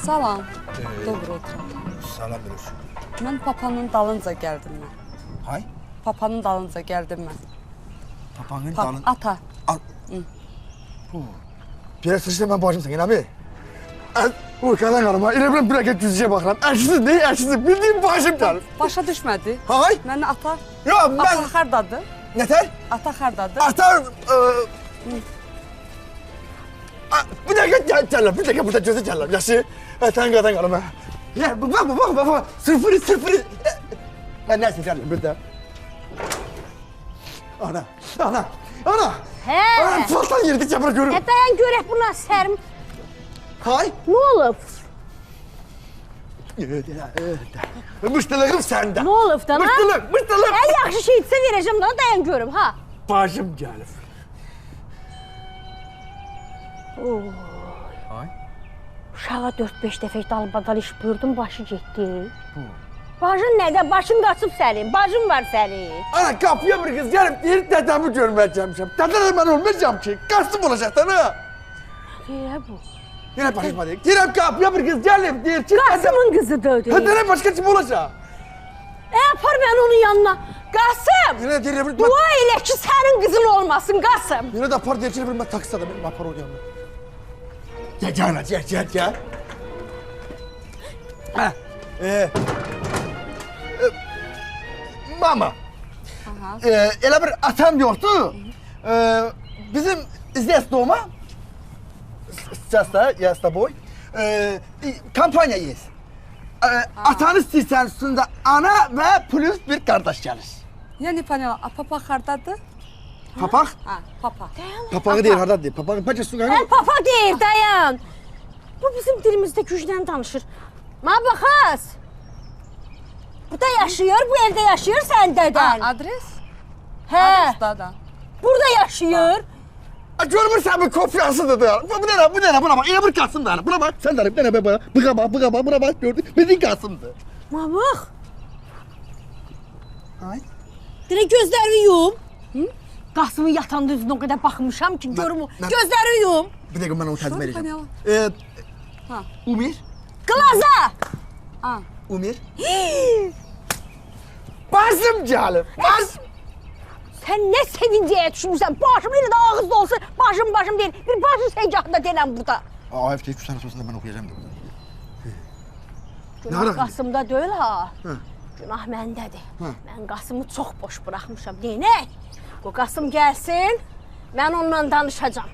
Salam. Dobro oturaq. Salam verirsin. Mən papanın dalınca gəldim mən. Hay? Papanın dalınca gəldim mən. Papanın dalın... Ata. Biraz sıçra ben bacım sen abi. Uykadan karıma, İrem'le bir hareket düzce bakalım. Eşsiz değil, eşsiz. Bildiğin bacım canım. Başa düşmədi. Hay? Mənə ata. Ya ben... Ata hardadır? Yeter. Ata hardadır? Atar... Bir dakika gel, bir dakika burada gözü gel. Yaşı. Sen kadın karıma. Ya bak. Sıfırı. Ben neyse gel burada. Ana. Hə. Ana faltan yerdi çabır görür. Dayan görək buna sərim. Hay? Nə olub? Müştəliyim səndə. Nə olub da? Müştəliyim. Ən yaxşı şeydirsə verəcəm da, dayan görüm, ha. Bacım gəlib. Hay? Uşağa 4-5 dəfə dalbadal iş buyurdum, başı getdi. Bacın nədə? Başın qaçıb sənin, bacın var sənin. Ana kapıya bir kız gelip deyir dedemi görmeyeceğim. Dedem ben olmayacağım ki. Kastım olacak da ne? Deyirə bu. Yine başıma değil. Girem kapıya bir kız gelip deyir ki Qasımın qızıdır, deyir. dedem başka kim olacak? Apar bəni onun yanına. Qasım! Yine deyir bir... Dua elə ki, sənin qızın olmasın, Qasım. Yine de apar deyir ki ben taksi adamım. Benim apar oraya. Gel ana gel. Ha. Mama. Elə bir atam yoktu. Bizim здесь дома, сейчас я с тобой, kampanya есть. Atanı istəyirsən üstündə ana və plus bir qardaş gəlir. Я не поняла, а papa hardadır? Papaq? Ha, papa. Papağı deyir, hardadır deyir. Papağı bacı su Ən papa deyir, dayan. Bu bizim dilimizdə güclə danışır. Ma baxas. Bu da yaşıyor, bu evdə yaşıyor səndədən. Adres? Hə, Adres da. burada yaşıyor. Görmürsən bu kopyasıdır da. Bu ne buna bak. Elə bir Kasım da. Buna bak. Sen de bir tane bana. Bığa bak. Buna bak gördün. Bizim Kasım'dı. Ma bax. Ay. Dirə gözlərimi yum. Qasımın yatanda üzünə o qədər baxmışam ki, görüm o. Gözlərimi yum. Bir dakika ben onu təzim Şöyle edeceğim. Ha. Umir. Glaza. Ha. Umir. Basım gəlib. Sən nə sevincəyə düşmüsən? Başım elə də ağızda olsun. Başım deyil. Bir başın səngahında deyiləm burada. Aa hep 3 tane sorusunda ben okuyacağım da. Günah Qasımda deyil ha. Hı. Günah məndədir. Hı. Mən Qasımı çox boş buraxmışam. Deyinək. Bu Qasım gəlsin, mən onunla danışacağam.